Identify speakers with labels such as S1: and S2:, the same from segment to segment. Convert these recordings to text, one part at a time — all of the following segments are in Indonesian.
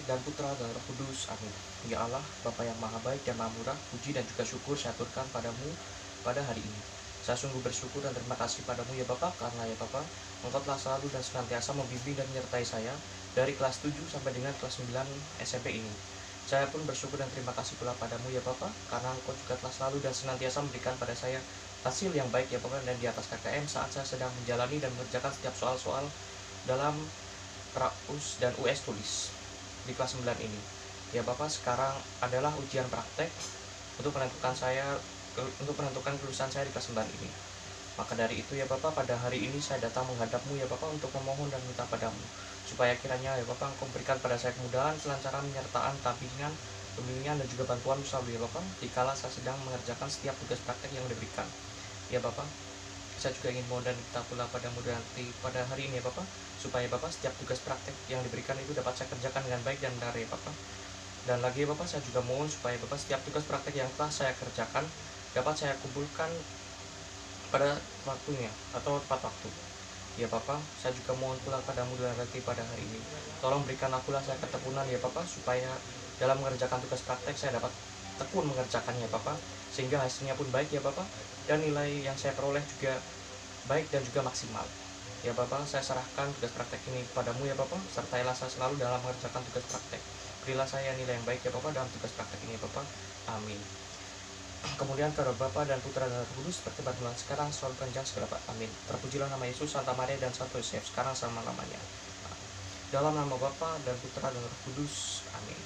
S1: dan Putra dan Roh Kudus. Amin. Ya Allah, Bapa yang Maha Baik dan Maha Murah, puji dan juga syukur saya aturkan padamu pada hari ini. Saya sungguh bersyukur dan terima kasih padamu ya Bapa, karena ya Bapa, Engkau telah selalu dan senantiasa membimbing dan menyertai saya dari kelas 7 sampai dengan kelas 9 SMP ini. Saya pun bersyukur dan terima kasih pula padamu ya Bapa, karena Engkau juga telah selalu dan senantiasa memberikan pada saya hasil yang baik ya Bapa, dan di atas KKM saat saya sedang menjalani dan mengerjakan setiap soal-soal dalam Praus dan US tulis di kelas 9 ini. Ya Bapak, sekarang adalah ujian praktek untuk menentukan kelulusan saya di kelas 9 ini. Maka dari itu ya Bapak, pada hari ini saya datang menghadapmu ya Bapak untuk memohon dan minta padamu, supaya kiranya ya Bapak Engkau berikan pada saya kemudahan, kelancaran, penyertaan, pembimbingan dan juga bantuan selalu ya Bapak, dikala saya sedang mengerjakan setiap tugas praktek yang diberikan. Ya Bapak, saya juga ingin mohon dan minta pula padamu nanti pada hari ini ya Bapak, supaya Bapak setiap tugas praktek yang diberikan itu dapat saya kerjakan dengan baik dan benar ya Bapak. Dan lagi ya Bapak, saya juga mohon supaya Bapak setiap tugas praktek yang telah saya kerjakan dapat saya kumpulkan pada waktunya atau tepat waktu. Ya Bapak, saya juga mohon pula padamu dan nanti pada hari ini, tolong berikan akulah saya ketekunan ya Bapak, supaya dalam mengerjakan tugas praktek saya dapat tekun mengerjakannya Bapak, sehingga hasilnya pun baik ya Bapak, dan nilai yang saya peroleh juga baik dan juga maksimal. Ya Bapak, saya serahkan tugas praktek ini padamu ya Bapak, sertailah saya selalu dalam mengerjakan tugas praktek. Berilah saya nilai yang baik ya Bapak dalam tugas praktek ini ya Bapak. Amin. Kemudian kepada Bapa dan Putra dan Roh Kudus, seperti pada bulan sekarang, selalu panjang segala Pak. Amin. Terpujilah nama Yesus, Santa Maria dan Santo Yosef, sekarang selama-lamanya. Dalam nama Bapa dan Putra dan Roh Kudus. Amin.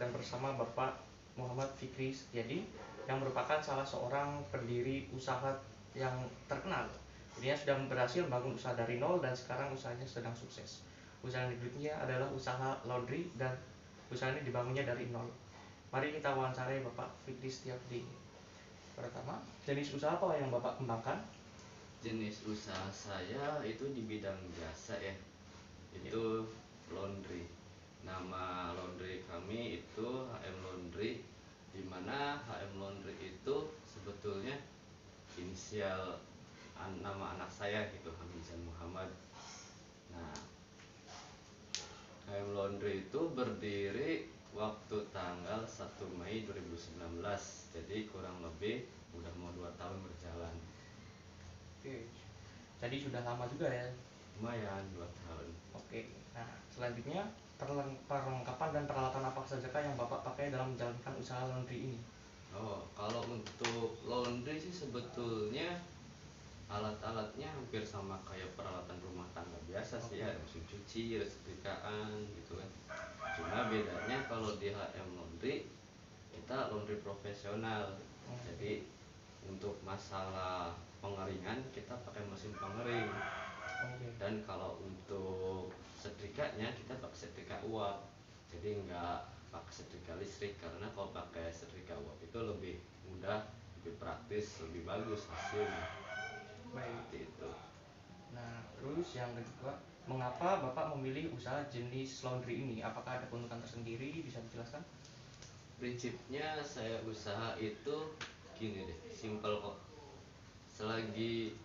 S1: Dan bersama Bapak Muhammad Fikri Setiadi, yang merupakan salah seorang pendiri usaha yang terkenal. Dia sudah berhasil membangun usaha dari nol dan sekarang usahanya sedang sukses. Usaha berikutnya adalah usaha laundry dan usaha ini dibangunnya dari nol. Mari kita wawancarai Bapak Fikri Setiadi. Pertama, jenis usaha apa yang Bapak kembangkan?
S2: Jenis usaha saya itu di bidang jasa ya, itu laundry. Nama laundry kami itu HM Laundry, di mana HM Laundry itu sebetulnya inisial nama anak saya gitu, Hamizan Muhammad. Nah, HM Laundry itu berdiri waktu tanggal 1 Mei 2019, jadi kurang lebih udah mau 2 tahun berjalan.
S1: Oke. Jadi sudah lama juga ya.
S2: Lumayan 2 tahun.
S1: Oke. Nah, selanjutnya perlengkapan dan peralatan apa saja yang Bapak pakai dalam menjalankan usaha laundry ini?
S2: Oh, kalau untuk laundry sih sebetulnya alat-alatnya hampir sama kayak peralatan rumah tangga biasa sih ya, mesin cuci, setrikaan gitu kan. Cuma bedanya kalau di HM Laundry kita laundry profesional. Jadi untuk masalah pengeringan kita pakai mesin pengering. Dan kalau untuk setrikanya kita pakai setrika uap. Jadi nggak pakai setrika listrik, karena kalau pakai setrika uap itu lebih mudah, lebih praktis, lebih bagus hasilnya.
S1: Baik.
S2: Itu.
S1: Nah, terus yang kedua, mengapa Bapak memilih usaha jenis laundry ini? Apakah ada keuntungan tersendiri? Bisa dijelaskan?
S2: Prinsipnya saya usaha itu gini deh, simple kok. Selagi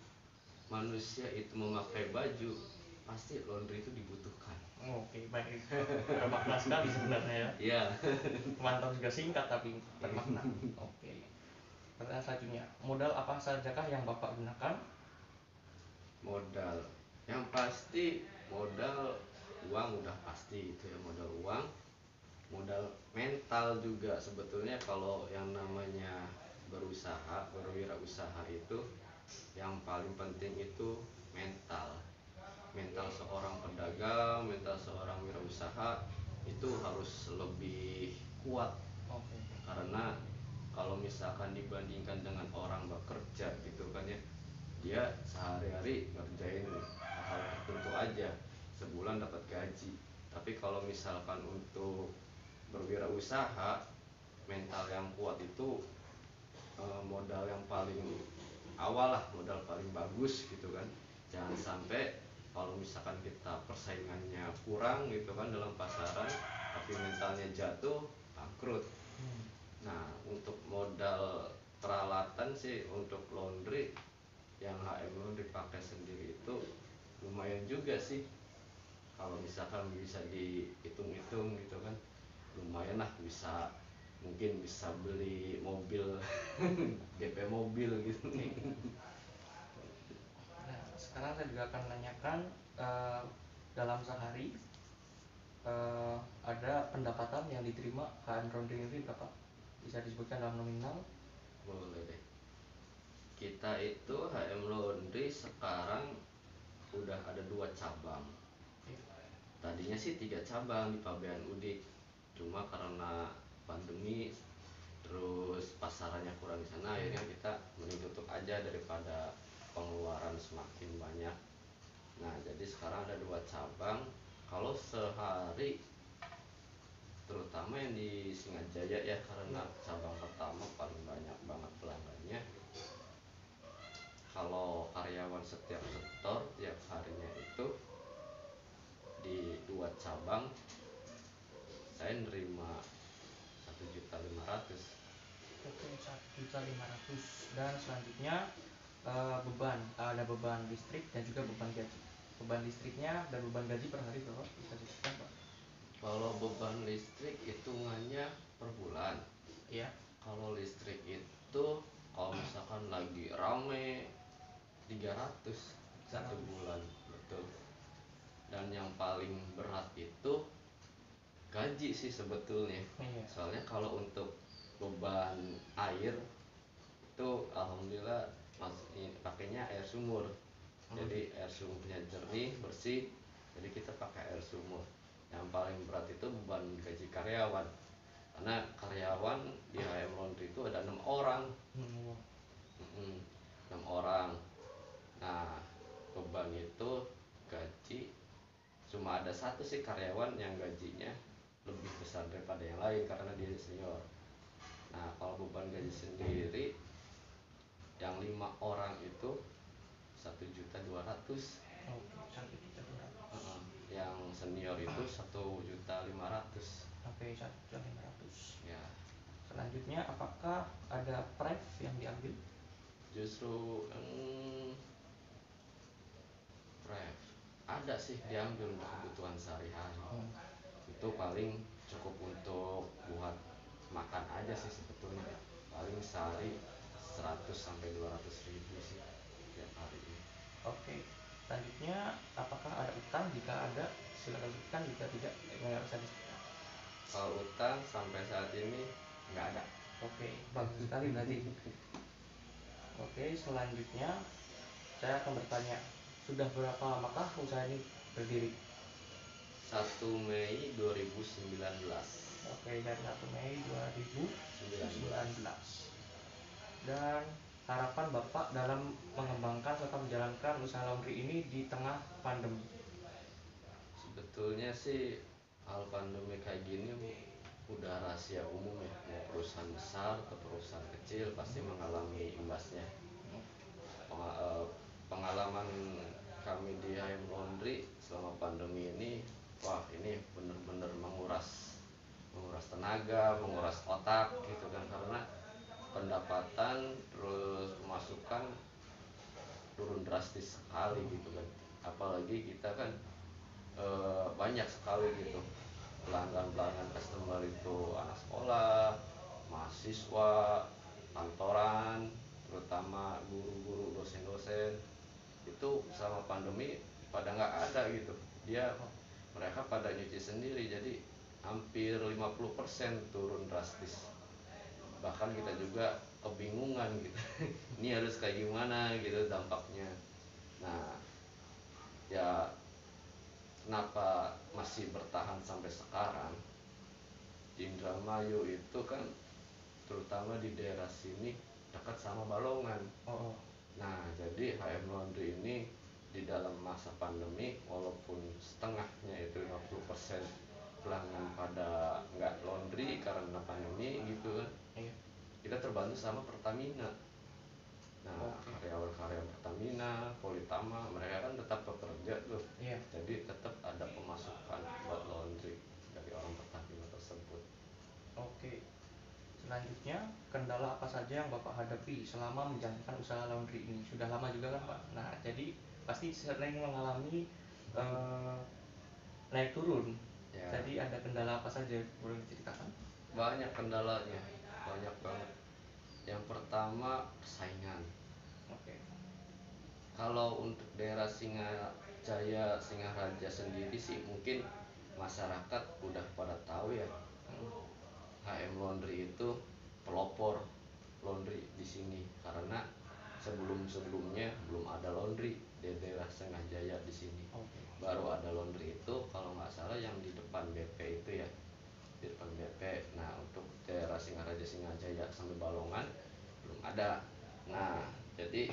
S2: manusia itu memakai baju, pasti laundry itu dibutuhkan.
S1: Oke, baik. Bermakna sekali sebenarnya ya.
S2: Iya.
S1: Mantap, juga singkat tapi bermakna. Oke. Pertanyaan selanjutnya, modal apa sajakah yang Bapak gunakan?
S2: Modal yang pasti, modal uang udah pasti itu ya, modal uang, modal mental juga sebetulnya. Kalau yang namanya berusaha, berwirausaha itu yang paling penting itu mental. Mental seorang pedagang, mental seorang wirausaha itu harus lebih kuat. Karena kalau misalkan dibandingkan dengan orang bekerja gitu kan ya, dia sehari-hari ngerjain hal tertentu aja, sebulan dapat gaji. Tapi kalau misalkan untuk berwirausaha, mental yang kuat itu modal yang paling awal lah, modal paling bagus gitu kan. Jangan sampai kalau misalkan kita persaingannya kurang gitu kan dalam pasaran, tapi mentalnya jatuh, bangkrut. Nah, untuk modal peralatan sih untuk laundry yang HM Laundry dipakai sendiri itu lumayan juga sih, kalau misalkan bisa dihitung-hitung gitu kan, lumayan lah, bisa mungkin bisa beli mobil DP mobil gitu.
S1: Nah, sekarang saya juga akan menanyakan, dalam sehari ada pendapatan yang diterima HM Laundry ini berapa? Bisa disebutkan dalam nominal?
S2: Boleh deh. Kita itu HM Laundry sekarang udah ada 2 cabang. Tadinya sih 3 cabang di Pabean Udik, cuma karena pandemi terus pasarannya kurang di sana, akhirnya kita mending tutup aja daripada pengeluaran semakin banyak. Nah jadi sekarang ada 2 cabang. Kalau sehari, terutama yang di Singajaya ya, karena cabang pertama paling banyak banget pelanggannya. Kalau karyawan setiap sektor tiap harinya itu di 2 cabang saya nerima 1.500.000.
S1: Oke, 1.500.000. Dan selanjutnya ada beban listrik dan juga beban gaji. Beban listriknya dan beban gaji per hari berapa? Bisa disebutkan, Pak?
S2: Kalau beban listrik hitungannya per bulan.
S1: Iya.
S2: Kalau listrik itu kalau misalkan lagi rame 300 satu
S1: 300.
S2: bulan, betul. Dan yang paling berat itu gaji sih sebetulnya.
S1: Iya.
S2: Soalnya kalau untuk beban air itu alhamdulillah pakainya air sumur. Jadi air sumurnya jernih, bersih. Jadi kita pakai air sumur. Yang paling berat itu beban gaji karyawan. Karena karyawan di HM Laundry itu ada 6 orang. 6 orang. Nah, beban itu gaji cuma ada satu sih karyawan yang gajinya lebih besar daripada yang lain karena dia senior. Nah, kalau beban gaji sendiri yang 5 orang itu 1.200.000.
S1: Oke, 1.200.000.
S2: Yang senior itu 1.500.000.
S1: Oke, 1.500.000.
S2: Ya,
S1: Selanjutnya, apakah ada pref yang diambil?
S2: justru ref ada sih diambil untuk kebutuhan sehari-hari. Itu paling cukup untuk buat makan aja sih sebetulnya. Paling sehari 100 sampai 200 ribu sih tiap hari ini.
S1: Oke. Selanjutnya, apakah ada utang? Jika ada, silakan sebutkan. Jika tidak, nggak usah disebutkan.
S2: Kalau utang sampai saat ini nggak ada.
S1: Oke, bagus sekali berarti. Oke, selanjutnya saya akan bertanya, sudah berapa lamakah usaha ini berdiri?
S2: 1 Mei 2019.
S1: Oke, dari 1 Mei 2019.
S2: 19.
S1: Dan harapan Bapak dalam mengembangkan serta menjalankan usaha laundry ini di tengah pandemi.
S2: Sebetulnya sih hal pandemi kayak gini udah rahasia umum ya. Mau perusahaan besar atau perusahaan kecil pasti mengalami imbasnya. Pengalaman kami di HM Laundry selama pandemi ini, wah ini bener-bener menguras tenaga, menguras otak gitu kan, karena pendapatan terus pemasukan turun drastis sekali gitu kan. Apalagi kita kan banyak sekali gitu pelanggan customer itu, anak sekolah, mahasiswa, kantoran, terutama guru-guru, dosen-dosen. Itu selama pandemi pada nggak ada gitu, mereka pada nyuci sendiri, jadi hampir 50% turun drastis. Bahkan kita juga kebingungan gitu ini harus kayak gimana gitu dampaknya. Nah ya, kenapa masih bertahan sampai sekarang? Di Indramayu itu kan terutama di daerah sini dekat sama Balongan. Nah jadi HM Laundry ini di dalam masa pandemi walaupun setengahnya itu 50% pelanggan pada nggak laundry karena pandemi gitu kan, kita terbantu sama Pertamina. Nah karyawan-karyawan Pertamina, Politama, mereka kan tetap bekerja tuh. Jadi tetap ada pemasukan buat laundry dari orang Pertamina tersebut.
S1: Oke. Selanjutnya, kendala apa saja yang Bapak hadapi selama menjalankan usaha laundry ini? Sudah lama juga kan Pak? Nah, jadi pasti sering mengalami eh, naik turun.
S2: Ya,
S1: Jadi ada kendala apa saja? Boleh diceritakan?
S2: banyak kendalanya, banyak banget. Yang pertama persaingan.
S1: Oke.
S2: Kalau untuk daerah Singajaya, Singaraja sendiri sih mungkin masyarakat udah pada tahu ya, HM Laundry itu pelopor laundry di sini, karena sebelumnya belum ada laundry di daerah Singajaya di sini.
S1: Oke.
S2: Baru ada laundry itu kalau nggak salah yang di depan BP itu ya, di depan BP. Nah, untuk daerah Singaraja, Singajaya sampai Balongan belum ada. Nah, jadi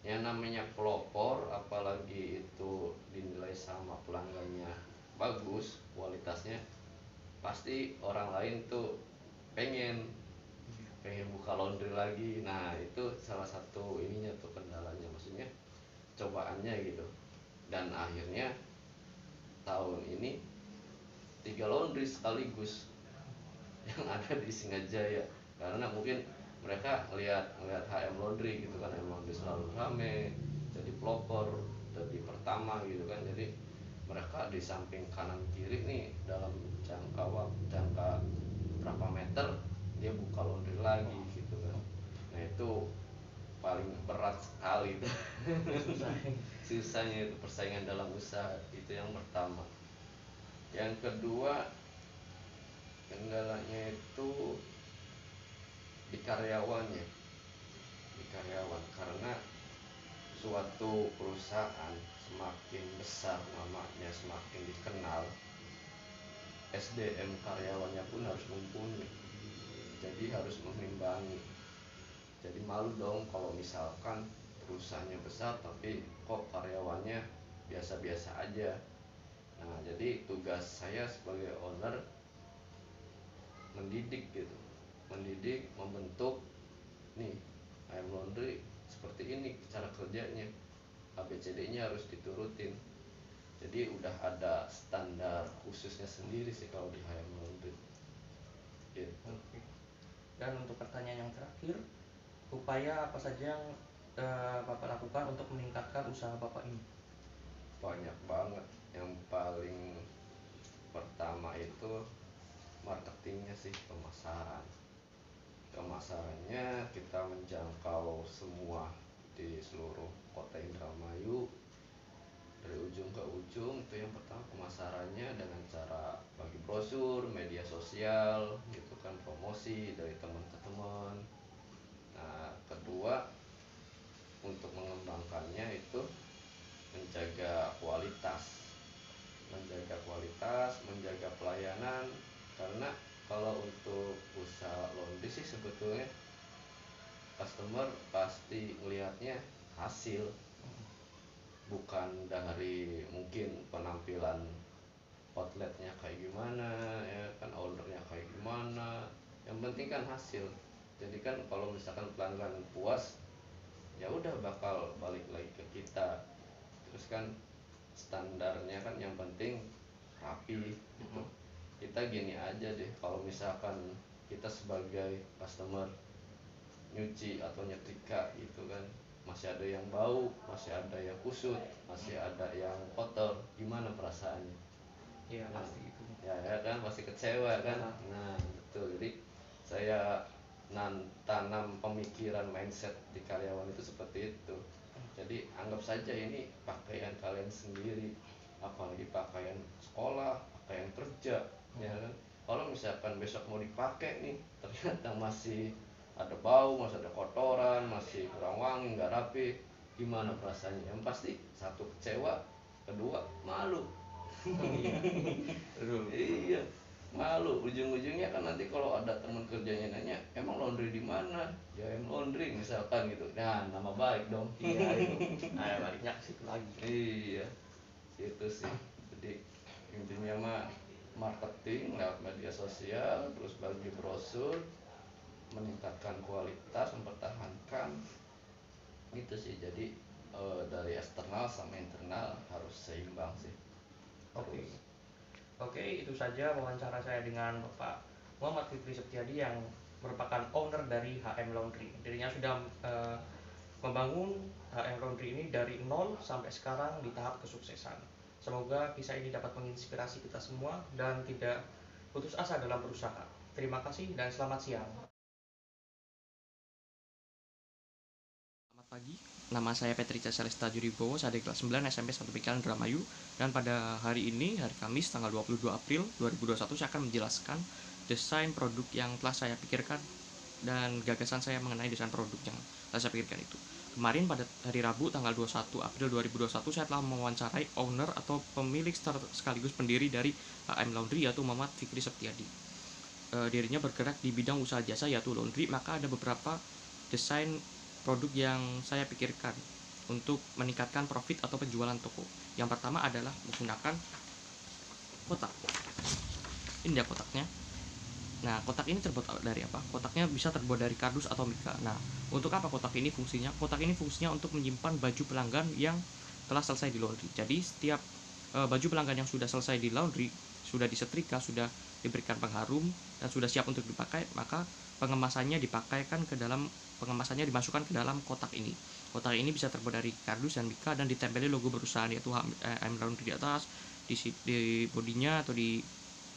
S2: yang namanya pelopor, apalagi itu dinilai sama pelanggannya bagus kualitasnya, pasti orang lain tuh pengen pengen buka laundry lagi. Nah, itu salah satu ininya tuh, kendalanya, maksudnya cobaannya gitu. Dan akhirnya tahun ini 3 laundry sekaligus yang ada di Singajaya, karena mungkin mereka ngelihat HM Laundry gitu kan, HM Laundry selalu rame, jadi pelopor, jadi pertama gitu kan. Jadi mereka di samping kanan kiri nih, dalam jangka berapa meter dia buka laundry lagi gitu kan. Nah, itu paling berat sekali itu.
S1: Susah.
S2: Susahnya itu persaingan dalam usaha, itu yang pertama. Yang kedua, kendalanya itu di karyawannya, di karyawan, karena suatu perusahaan semakin besar namanya, semakin dikenal, SDM karyawannya pun harus mumpuni, jadi harus mengimbangi. Jadi malu dong kalau misalkan perusahaannya besar tapi kok karyawannya biasa-biasa aja. Nah, jadi tugas saya sebagai owner mendidik gitu, mendidik, membentuk nih, HM Laundry seperti ini cara kerjanya, ABCD-nya harus diturutin. Jadi udah ada standar khususnya sendiri sih kalau di HM Laundry gitu.
S1: Oke. Dan untuk pertanyaan yang terakhir, upaya apa saja yang Bapak lakukan untuk meningkatkan usaha Bapak ini?
S2: Banyak banget. Yang paling pertama itu marketingnya sih, pemasaran. Pemasarannya kita menjangkau semua di seluruh kota Indramayu, dari ujung ke ujung. Itu yang pertama, pemasarannya dengan cara bagi brosur, media sosial gitu kan, promosi dari teman ke teman. Nah, kedua, untuk mengembangkannya itu menjaga kualitas, menjaga pelayanan. Karena kalau untuk usaha laundry sih sebetulnya customer pasti melihatnya hasil, bukan dari mungkin penampilan outletnya kayak gimana ya kan, ownernya kayak gimana. Yang penting kan hasil. Jadi kan kalau misalkan pelanggan puas, ya udah bakal balik lagi ke kita. Terus kan standarnya kan yang penting rapi gitu. Kita gini aja deh, kalau misalkan kita sebagai customer nyuci atau nyetrika gitu kan, masih ada yang bau, masih ada yang kusut, masih ada yang kotor, gimana perasaannya?
S1: Iya,
S2: Nah,
S1: pasti gitu.
S2: ya kan pasti kecewa kan. Nah, betul. Jadi saya tanam pemikiran, mindset di karyawan itu seperti itu. Jadi anggap saja ini pakaian kalian sendiri, apalagi pakaian sekolah, pakaian kerja, ya kan. Kalau misalkan besok mau dipakai nih, ternyata masih ada bau, masih ada kotoran, masih kurang wangi, nggak rapi, gimana perasaannya? Yang pasti satu kecewa, kedua malu. Iya, malu. Ujung-ujungnya kan nanti kalau ada teman kerjanya nanya, emang laundry di mana? Ya, em laundry misalkan gitu. Nah, nama baik dong.
S1: Iya itu. Nah, baliknya ke situ lagi.
S2: Iya, itu sih. Jadi intinya mah marketing lewat media sosial, terus bagi brosur, meningkatkan kualitas, mempertahankan, gitu sih. Jadi dari eksternal sama internal harus seimbang sih.
S1: Oke.
S2: Terus
S1: Oke, itu saja wawancara saya dengan Bapak Muhammad Fikri Septiadi yang merupakan owner dari HM Laundry. Dirinya sudah membangun HM Laundry ini dari nol sampai sekarang di tahap kesuksesan. Semoga kisah ini dapat menginspirasi kita semua dan tidak putus asa dalam berusaha. Terima kasih dan selamat siang. Selamat pagi, nama saya Petrica Celesta Juribowo, saya dari kelas 9 SMP 1 Pikiran Indramayu. Dan pada hari ini, hari Kamis tanggal 22 April 2021, saya akan menjelaskan desain produk yang telah saya pikirkan dan gagasan saya mengenai desain produk yang telah saya pikirkan itu. Kemarin pada hari Rabu tanggal 21 April 2021, saya telah mewawancarai owner atau pemilik sekaligus pendiri dari HM Laundry, yaitu Muhammad Fikri Septiadi. Dirinya bergerak di bidang usaha jasa yaitu laundry. Maka ada beberapa desain produk yang saya pikirkan untuk meningkatkan profit atau penjualan toko. Yang pertama adalah menggunakan kotak. Ini dia kotaknya. Nah, kotak ini terbuat dari apa? Kotaknya bisa terbuat dari kardus atau mika. Nah, untuk apa kotak ini fungsinya? Kotak ini fungsinya untuk menyimpan baju pelanggan yang telah selesai di laundry. Jadi, setiap baju pelanggan yang sudah selesai di laundry, sudah disetrika, sudah diberikan pengharum, dan sudah siap untuk dipakai, maka pengemasannya dimasukkan ke dalam kotak ini. Kotak ini bisa terbuat dari kardus dan mika dan ditempeli logo perusahaan, yaitu HM Laundry di atas, di bodinya atau di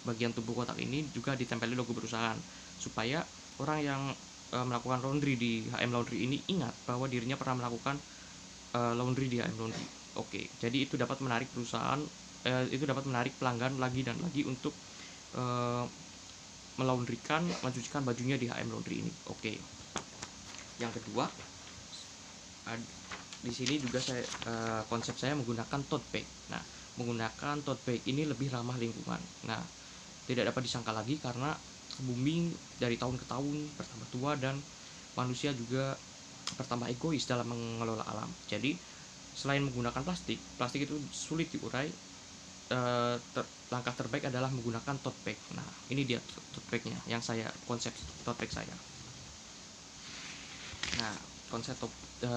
S1: bagian tubuh kotak ini juga ditempeli logo perusahaan, supaya orang yang melakukan laundry di HM Laundry ini ingat bahwa dirinya pernah melakukan laundry di HM Laundry. Oke, jadi itu dapat menarik pelanggan lagi dan lagi untuk mencucikan bajunya di HM Laundry ini. Oke. Yang kedua, di sini juga konsep saya menggunakan tote bag. Nah, menggunakan tote bag ini lebih ramah lingkungan. Nah, tidak dapat disangka lagi karena bumi dari tahun ke tahun bertambah tua dan manusia juga bertambah egois dalam mengelola alam. Jadi, selain menggunakan plastik itu sulit diurai. Langkah terbaik adalah menggunakan tote bag. Nah, ini dia tote bagnya yang konsep tote bag saya. Nah,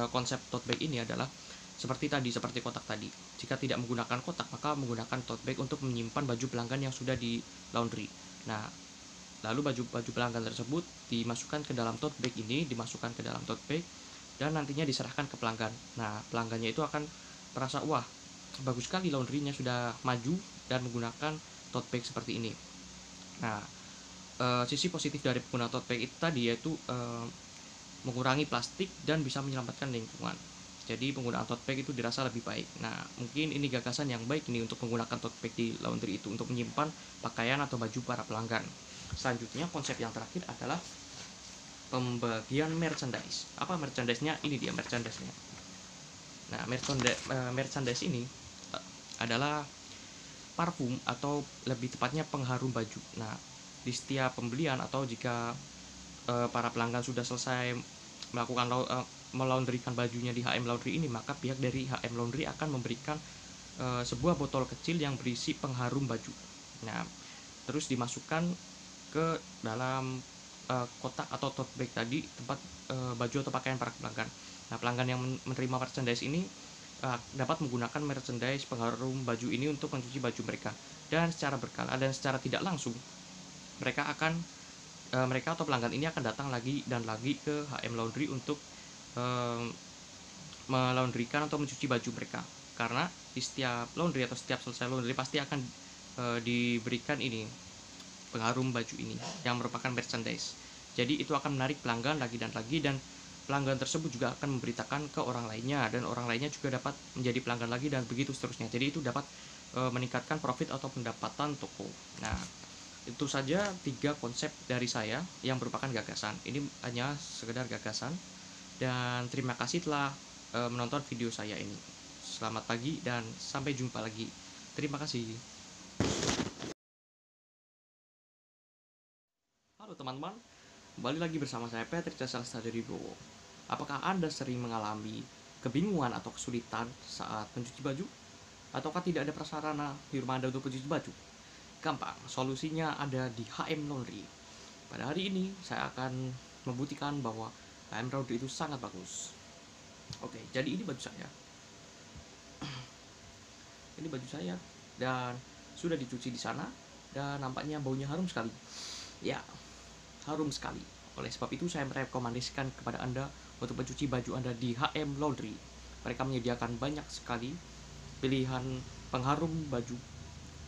S1: konsep tote bag ini adalah seperti kotak tadi. Jika tidak menggunakan kotak, maka menggunakan tote bag untuk menyimpan baju pelanggan yang sudah di laundry. Nah, lalu baju pelanggan tersebut dimasukkan ke dalam tote bag dan nantinya diserahkan ke pelanggan. Nah, pelanggannya itu akan merasa, wah, bagus sekali laundrynya sudah maju dan menggunakan tote bag seperti ini. Nah, sisi positif dari penggunaan tote bag itu tadi yaitu mengurangi plastik dan bisa menyelamatkan lingkungan. Jadi penggunaan tote bag itu dirasa lebih baik. Nah, mungkin ini gagasan yang baik ini untuk menggunakan tote bag di laundry itu untuk menyimpan pakaian atau baju para pelanggan. Selanjutnya, konsep yang terakhir adalah pembagian merchandise. Apa merchandise-nya? Ini dia merchandise-nya. Nah, merchandise ini adalah parfum atau lebih tepatnya pengharum baju. Nah, di setiap pembelian atau jika para pelanggan sudah selesai melaundrykan bajunya di HM Laundry ini, maka pihak dari HM Laundry akan memberikan sebuah botol kecil yang berisi pengharum baju. Nah, terus dimasukkan ke dalam kotak atau tote bag tadi, tempat baju atau pakaian para pelanggan. Nah, pelanggan yang menerima merchandise ini dapat menggunakan merchandise pengharum baju ini untuk mencuci baju mereka, dan secara berkala dan secara tidak langsung mereka atau pelanggan ini akan datang lagi dan lagi ke HM Laundry untuk melaundrykan atau mencuci baju mereka, karena di setiap laundry atau setiap selesai laundry pasti akan diberikan ini pengharum baju ini yang merupakan merchandise. Jadi itu akan menarik pelanggan lagi dan lagi, dan pelanggan tersebut juga akan memberitakan ke orang lainnya, dan orang lainnya juga dapat menjadi pelanggan lagi, dan begitu seterusnya. Jadi itu dapat meningkatkan profit atau pendapatan toko. Nah, itu saja 3 konsep dari saya yang merupakan gagasan. Ini hanya sekedar gagasan, dan terima kasih telah menonton video saya ini. Selamat pagi dan sampai jumpa lagi. Terima kasih. Halo teman-teman, kembali lagi bersama saya Petrica Celesta Juribowo. Apakah Anda sering mengalami kebingungan atau kesulitan saat mencuci baju? Ataukah tidak ada prasarana di rumah Anda untuk mencuci baju? Gampang, solusinya ada di HM Laundry. Pada hari ini saya akan membuktikan bahwa HM Laundry itu sangat bagus. Oke, jadi ini baju saya. Ini baju saya dan sudah dicuci di sana, dan nampaknya baunya harum sekali. Ya, harum sekali. Oleh sebab itu, saya merekomendasikan kepada Anda untuk mencuci baju Anda di HM Laundry. Mereka menyediakan banyak sekali pilihan pengharum baju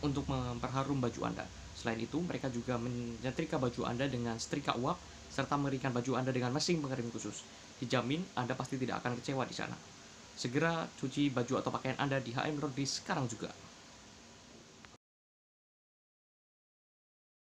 S1: untuk memperharum baju Anda. Selain itu, mereka juga menyetrika baju Anda dengan setrika uap serta mengeringkan baju Anda dengan mesin pengering khusus. Dijamin Anda pasti tidak akan kecewa di sana. Segera cuci baju atau pakaian Anda di HM Laundry sekarang juga.